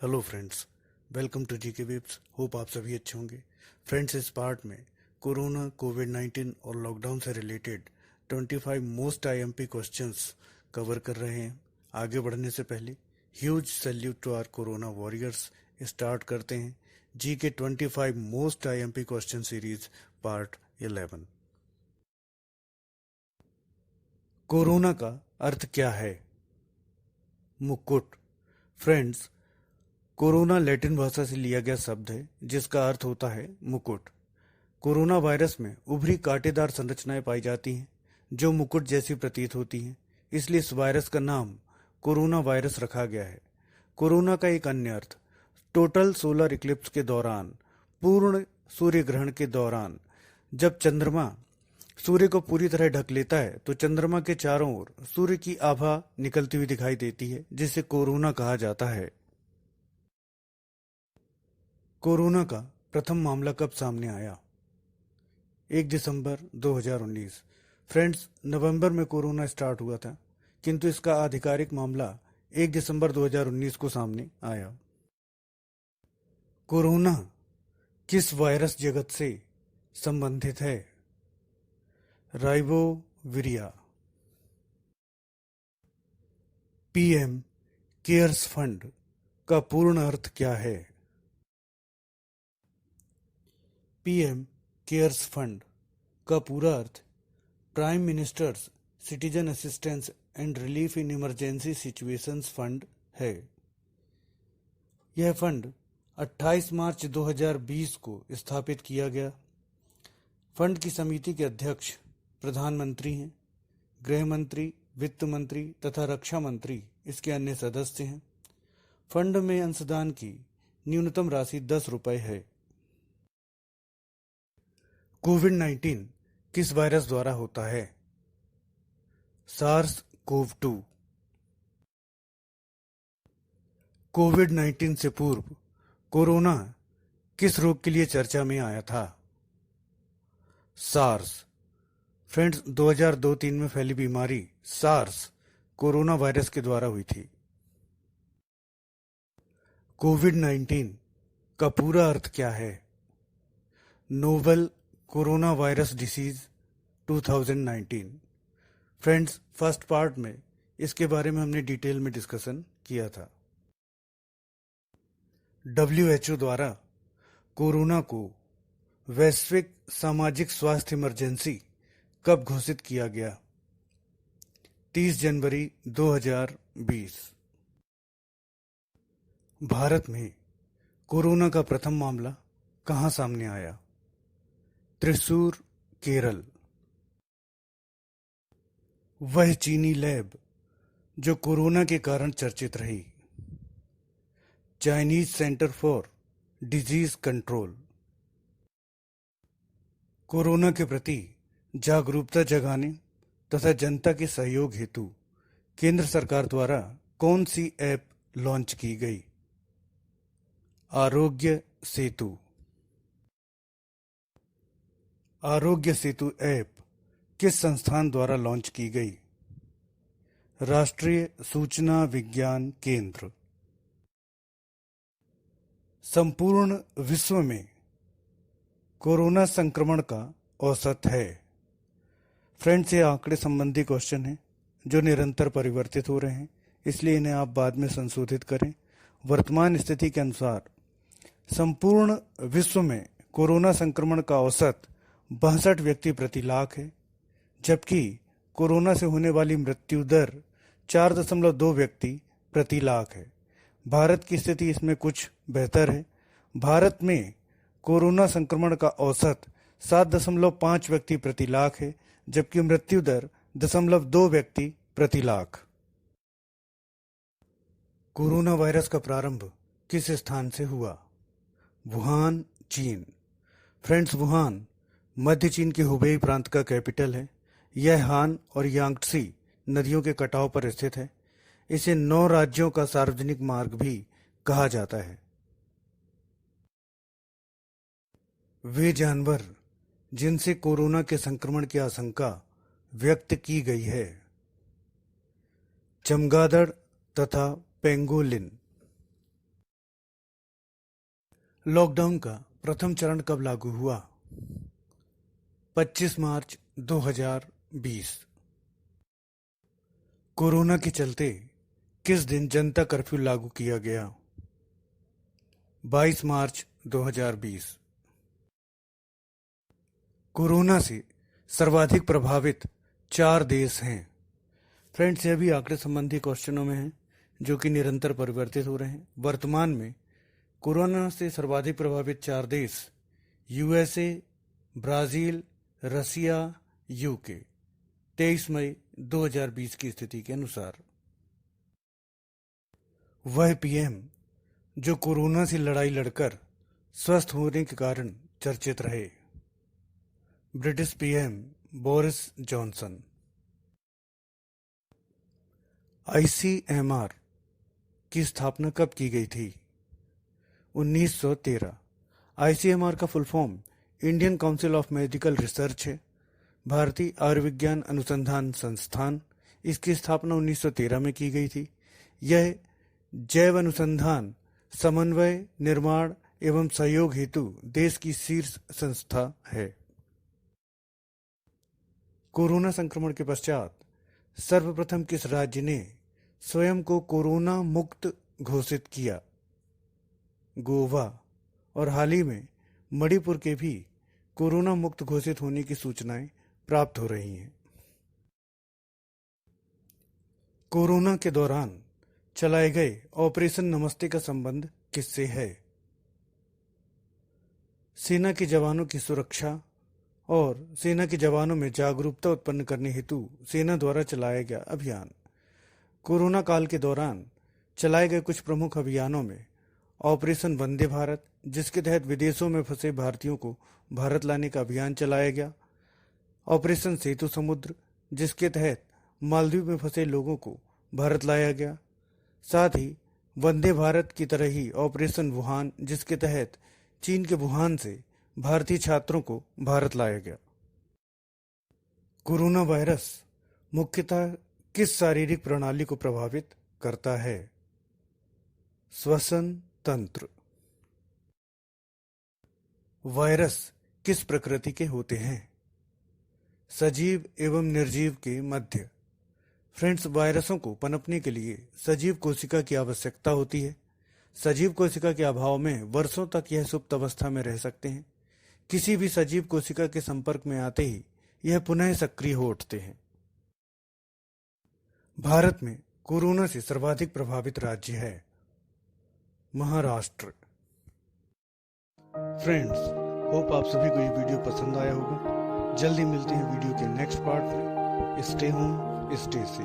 Hello friends, welcome to GK विप्स। Hope आप सभी अच्छे होंगे। फ्रेंड्स, इस पार्ट में कोरोना, कोविड-19 और लॉकडाउन से related 25 most IMP questions cover कर रहे हैं। आगे बढ़ने से पहले huge salute to our corona warriors. Start करते हैं GK 25 most IMP question series part 11। Corona का अर्थ क्या है? मुकुट। फ्रेंड्स, कोरोना लैटिन भाषा से लिया गया शब्द है जिसका अर्थ होता है मुकुट। कोरोना वायरस में उभरी कांटेदार संरचनाएं पाई जाती हैं जो मुकुट जैसी प्रतीत होती हैं, इसलिए इस वायरस का नाम कोरोना वायरस रखा गया है। कोरोना का एक अन्य अर्थ टोटल सोलर इक्लिप्स के दौरान, पूर्ण सूर्य ग्रहण के दौरान, जब चंद्रमा सूर्य को पूरी तरह ढक लेता है तो चंद्रमा के चारों ओर सूर्य की आभा निकलती हुई दिखाई देती है, जिसे कोरोना कहा जाता है। कोरोना का प्रथम मामला कब सामने आया? 1 दिसंबर 2019। फ्रेंड्स, नवंबर में कोरोना स्टार्ट हुआ था, किंतु इसका आधिकारिक मामला 1 दिसंबर 2019 को सामने आया। कोरोना किस वायरस जगत से संबंधित है? राइबोविरिया। पीएम केयर्स फंड का पूर्ण अर्थ क्या है? पीएम केयर्स फंड का पूरा अर्थ prime ministers citizen assistance and relief in emergency situations fund है। यह फंड 28 मार्च 2020 को स्थापित किया गया। फंड की समिति के अध्यक्ष प्रधानमंत्री हैं। गृह मंत्री, वित्त मंत्री तथा रक्षा मंत्री इसके अन्य सदस्य हैं। फंड में अंशदान की न्यूनतम राशि 10 रुपये है। कोविड-19 किस वायरस द्वारा होता है? सार्स-कोव-2। कोविड-19 से पूर्व कोरोना किस रोग के लिए चर्चा में आया था? सार्स। फ्रेंड्स, 2002-3 में फैली बीमारी सार्स कोरोना वायरस के द्वारा हुई थी। कोविड-19 का पूरा अर्थ क्या है? Novel corona virus disease 2019। Friends, first part में इसके बारे में हमने डिटेल में डिस्कशन किया था। WHO द्वारा कोरोना को वैश्विक सामाजिक स्वास्थ्य इमरजेंसी कब घोषित किया गया? 30 जनवरी 2020। भारत में कोरोना का प्रथम मामला कहां सामने आया? त्रिशूर, केरल। वह चीनी लैब जो कोरोना के कारण चर्चित रही? Chinese centre for disease control. Corona के प्रति जागरूकता जगाने तथा जनता के सहयोग हेतु केंद्र सरकार द्वारा कौन सी ऐप लॉन्च की गई? आरोग्य सेतु। आरोग्य सेतु ऐप किस संस्थान द्वारा लॉन्च की गई? राष्ट्रीय सूचना विज्ञान केंद्र। संपूर्ण विश्व में कोरोना संक्रमण का औसत है। फ्रेंड्स, ये आंकड़े संबंधी क्वेश्चन हैं जो निरंतर परिवर्तित हो रहे हैं, इसलिए इन्हें आप बाद में संशोधित करें। वर्तमान स्थिति के अनुसार संपूर्ण विश्व में कोरोना संक्रमण का औसत 62 व्यक्ति प्रति लाख है, जबकि कोरोना से होने वाली मृत्यु दर 4.2 व्यक्ति प्रति लाख है। भारत की स्थिति इसमें कुछ बेहतर है। भारत में कोरोना संक्रमण का औसत 7.5 व्यक्ति प्रति लाख है, जबकि मृत्यु दर 0.2 व्यक्ति प्रति लाख। कोरोना वायरस का प्रारंभ किस स्थान से हुआ? वुहान, चीन। फ्रेंड्स, वुहान मध्य चीन के हुबेई प्रांत का कैपिटल है। यह हान और यांगत्सी नदियों के कटाव पर स्थित है। इसे 9 राज्यों का सार्वजनिक मार्ग भी कहा जाता है। वे जानवर जिनसे कोरोना के संक्रमण की आशंका व्यक्त की गई है? चमगादड़ तथा पेंगोलिन। लॉकडाउन का प्रथम चरण कब लागू हुआ? 25 मार्च 2020। कोरोना के चलते किस दिन जनता कर्फ्यू लागू किया गया? 22 मार्च 2020। कोरोना से सर्वाधिक प्रभावित 4 देश हैं। फ्रेंड्स, यह भी आंकड़े संबंधी क्वेश्चनों में है जो कि निरंतर परिवर्तित हो रहे हैं। वर्तमान में कोरोना से सर्वाधिक प्रभावित 4 देश यूएसए, ब्राजील, रसिया, यूके। 23 मई 2020 की स्थिति के अनुसार वह पीएम जो कोरोना से लड़ाई लड़कर स्वस्थ होने के कारण चर्चित रहे, British PM Boris Johnson. ICMR की स्थापना कब की गई थी? 1913। आईसीएमआर का full form Indian council of medical research है, भारतीय आयुर्विज्ञान अनुसंधान संस्थान। इसकी स्थापना 1913 में की गई थी। यह जैव अनुसंधान, समन्वय, निर्माण एवं सहयोग हेतु देश की शीर्ष संस्था है। कोरोना संक्रमण के पश्चात सर्वप्रथम किस राज्य ने स्वयं को कोरोना मुक्त घोषित किया? गोवा। और हाल ही में मणिपुर के भी कोरोना मुक्त घोषित होने की सूचनाएं प्राप्त हो रही हैं। कोरोना के दौरान चलाए गए ऑपरेशन नमस्ते का संबंध किससे है? सेना के जवानों की सुरक्षा और सेना के जवानों में जागरूकता उत्पन्न करने हेतु सेना द्वारा चलाया गया अभियान। कोरोना काल के दौरान चलाए गए कुछ प्रमुख अभियानों में ऑपरेशन वंदे भारत, जिसके तहत विदेशों में फंसे भारतीयों को भारत लाने का अभियान चलाया गया। ऑपरेशन सेतु समुद्र, जिसके तहत मालदीव में फंसे लोगों को भारत लाया गया। साथ ही वंदे भारत की तरह ही ऑपरेशन वुहान, जिसके तहत चीन के वुहान से भारतीय छात्रों को भारत लाया गया। कोरोना वायरस मुख्यतः किस शारीरिक प्रणाली को प्रभावित करता है? श्वसन तंत्र। वायरस किस प्रकृति के होते हैं? सजीव एवं निर्जीव के मध्य। फ्रेंड्स, वायरसों को पनपने के लिए सजीव कोशिका की आवश्यकता होती है। सजीव कोशिका के अभाव में वर्षों तक यह सुप्त अवस्था में रह सकते हैं। किसी भी सजीव कोशिका के संपर्क में आते ही यह पुनः सक्रिय हो उठते हैं। भारत में कोरोना से सर्वाधिक प्रभावित राज्य है महाराष्ट्र। फ्रेंड्स, होप आप सभी को ये वीडियो पसंद आया होगा। जल्दी मिलते हैं वीडियो के नेक्स्ट पार्ट में। Stay home, stay safe.